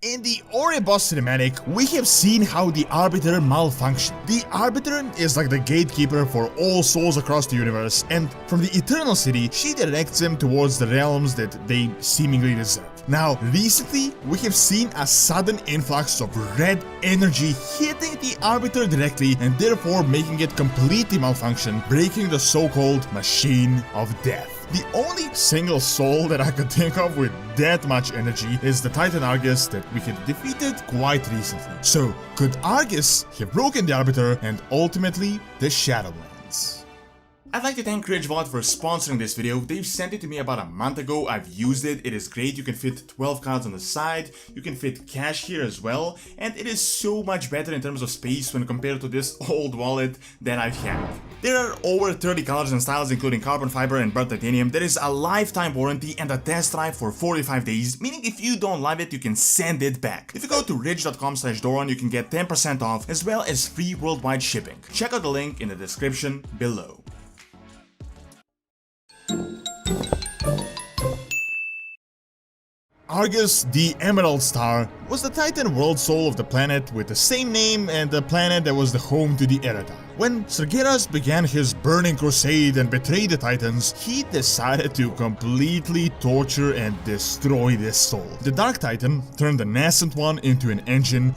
In the Oribos cinematic, we have seen how the Arbiter malfunctioned. The Arbiter is like the gatekeeper for all souls across the universe, and from the Eternal City, she directs them towards the realms that they seemingly deserve. Now, recently, we have seen a sudden influx of red energy hitting the Arbiter directly and therefore making it completely malfunction, breaking the so-called Machine of Death. The only single soul that I could think of with that much energy is the Titan Argus that we had defeated quite recently. So, could Argus have broken the Arbiter and ultimately the Shadowlands? I'd like to thank CringeVault for sponsoring this video. They've sent it to me about a month ago. I've used it. It is great. You can fit 12 cards on the side. You can fit cash here as well. And it is so much better in terms of space when compared to this old wallet that I've had. There are over 30 colors and styles including carbon fiber and burnt titanium. There is a lifetime warranty and a test drive for 45 days, meaning if you don't love it, you can send it back. If you go to ridge.com/Doron, you can get 10% off as well as free worldwide shipping. Check out the link in the description below. Argus, the Emerald Star, was the Titan world soul of the planet with the same name and the planet that was the home to the Eredar. When Sargeras began his burning crusade and betrayed the Titans, he decided to completely torture and destroy this soul. The Dark Titan turned the nascent one into an engine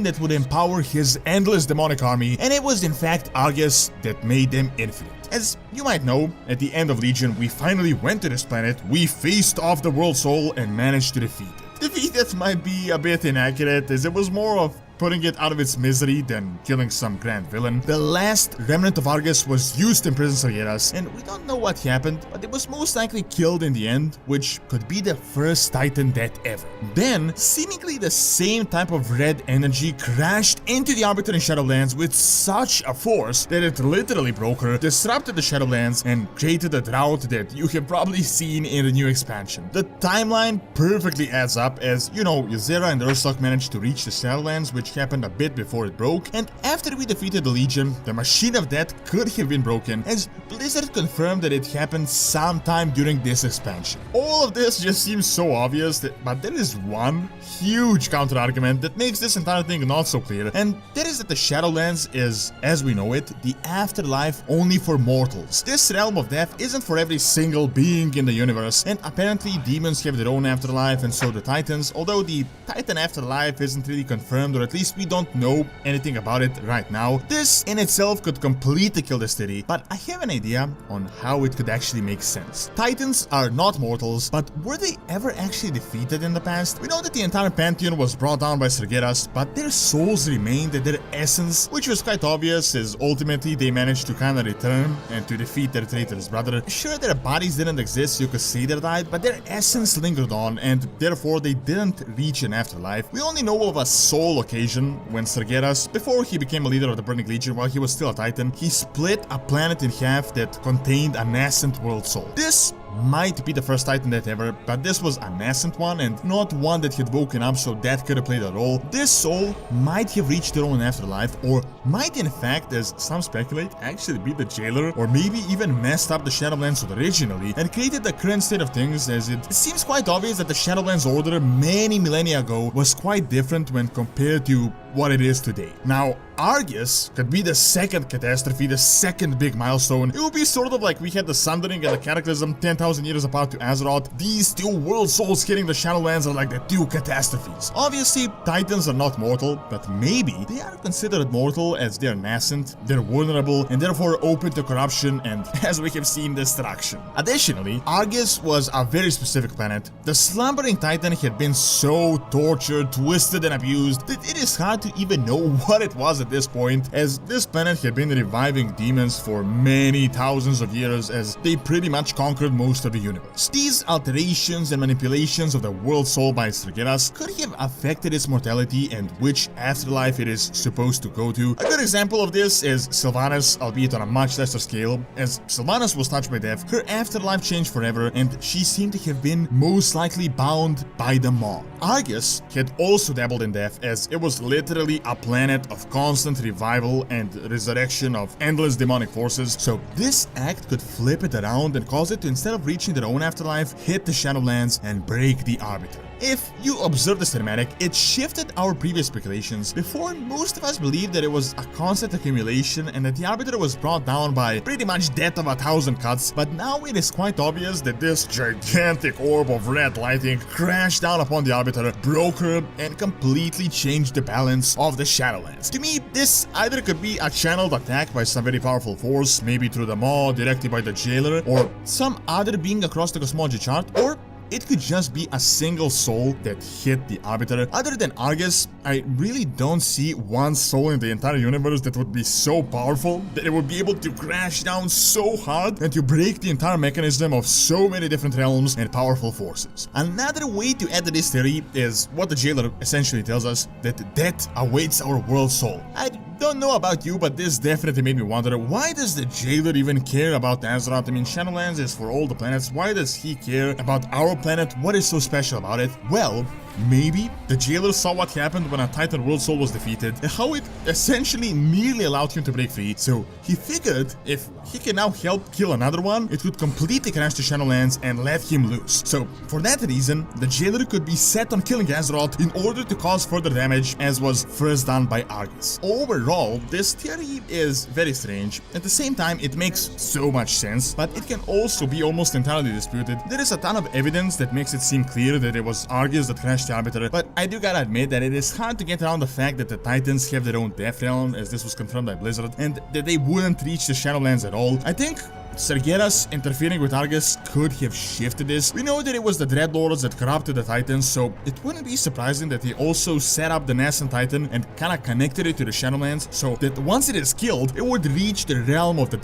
that would empower his endless demonic army, and it was in fact Argus that made them infinite. As you might know, at the end of Legion, we finally went to this planet, we faced off the World Soul and managed to defeat it. Defeated might be a bit inaccurate, as it was more of putting it out of its misery than killing some grand villain. The last remnant of Argus was used to imprison Sargeras, and we don't know what happened, but it was most likely killed in the end, which could be the first Titan death ever. Then, seemingly the same type of red energy crashed into the Arbiter in Shadowlands with such a force that it literally broke her, disrupted the Shadowlands, and created a drought that you have probably seen in the new expansion. The timeline perfectly adds up, as, you know, Ysera and Urslok managed to reach the Shadowlands, which happened a bit before it broke, and after we defeated the Legion, the Machine of Death could have been broken, as Blizzard confirmed that it happened sometime during this expansion. All of this just seems so obvious, but there is one huge counter-argument that makes this entire thing not so clear, and that is that the Shadowlands is, as we know it, the afterlife only for mortals. This realm of death isn't for every single being in the universe, and apparently demons have their own afterlife, and so the Titans, although the Titan afterlife isn't really confirmed, or at least we don't know anything about it right now. This in itself could completely kill the city, but I have an idea on how it could actually make sense. Titans are not mortals, but were they ever actually defeated in the past? We know that the entire pantheon was brought down by Sargeras, but their souls remained at their essence, which was quite obvious, as ultimately they managed to kinda return and to defeat their traitor's brother. Sure, their bodies didn't exist, you could say they died, but their essence lingered on, and therefore they didn't reach an afterlife. We only know of a soul occasion when Sargeras, before he became a leader of the Burning Legion while he was still a Titan, he split a planet in half that contained a nascent world soul. This might be the first Titan death ever, but this was a nascent one and not one that had woken up, so that could have played a role. This soul might have reached their own afterlife, or might in fact, as some speculate, actually be the jailer, or maybe even messed up the Shadowlands originally and created the current state of things, as it seems quite obvious that the Shadowlands order many millennia ago was quite different when compared to what it is today. Now, Argus could be the second catastrophe, the second big milestone. It would be sort of like we had the Sundering and the Cataclysm 10,000 years apart to Azeroth. These two world souls hitting the Shadowlands are like the two catastrophes. Obviously, Titans are not mortal, but maybe they are considered mortal as they're nascent, they're vulnerable, and therefore open to corruption and, as we have seen, destruction. Additionally, Argus was a very specific planet. The slumbering Titan had been so tortured, twisted, and abused that it is hard to even know what it was at this point, as this planet had been reviving demons for many thousands of years, as they pretty much conquered most of the universe. These alterations and manipulations of the world soul by Sargeras could have affected its mortality and which afterlife it is supposed to go to. A good example of this is Sylvanas, albeit on a much lesser scale. As Sylvanas was touched by death, her afterlife changed forever, and she seemed to have been most likely bound by the Maw. Argus had also dabbled in death, as it was literally a planet of constant revival and resurrection of endless demonic forces, so this act could flip it around and cause it to, instead of reaching their own afterlife, hit the Shadowlands and break the Arbiter. If you observe the cinematic, it shifted our previous speculations. Before, most of us believed that it was a constant accumulation and that the Arbiter was brought down by pretty much death of 1,000 cuts, but now it is quite obvious that this gigantic orb of red lighting crashed down upon the Arbiter, broke her, and completely changed the balance of the Shadowlands. To me, this either could be a channeled attack by some very powerful force, maybe through the maw directed by the jailer, or some other being across the cosmology chart, or it could just be a single soul that hit the Arbiter. Other than Argus, I really don't see one soul in the entire universe that would be so powerful that it would be able to crash down so hard and to break the entire mechanism of so many different realms and powerful forces. Another way to add to this theory is what the jailer essentially tells us, that death awaits our world soul. I don't know about you, but this definitely made me wonder, why does the jailer even care about Azeroth? I mean, Shadowlands is for all the planets. Why does he care about our planet? What is so special about it? Well, maybe the jailer saw what happened when a Titan World Soul was defeated, and how it essentially nearly allowed him to break free, so he figured if he can now help kill another one, it would completely crash the Shadowlands and let him loose. So for that reason, the jailer could be set on killing Azeroth in order to cause further damage, as was first done by Argus. Overall, this theory is very strange. At the same time, it makes so much sense, but it can also be almost entirely disputed. There is a ton of evidence that makes it seem clear that it was Argus that crashed the Arbiter, but I do gotta admit that it is hard to get around the fact that the Titans have their own death realm, as this was confirmed by Blizzard, and that they wouldn't reach the Shadowlands at all. I think Sargeras interfering with Argus could have shifted this. We know that it was the Dreadlords that corrupted the Titans, so it wouldn't be surprising that he also set up the Nascent Titan and kinda connected it to the Shadowlands, so that once it is killed, it would reach the realm of the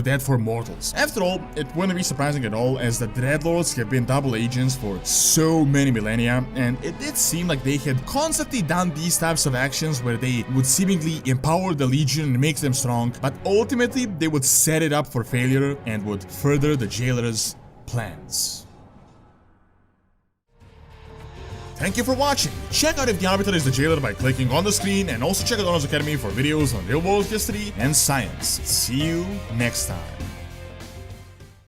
dead for mortals. After all, it wouldn't be surprising at all, as the Dreadlords have been double agents for so many millennia, and it did seem like they had constantly done these types of actions where they would seemingly empower the Legion and make them strong, but ultimately they would set it up for failure and would further the jailer's plans. Thank you for watching. Check out if the Arbiter is the jailer by clicking on the screen, and also check out Doronsmovies Academy for videos on real world history and science. See you next time.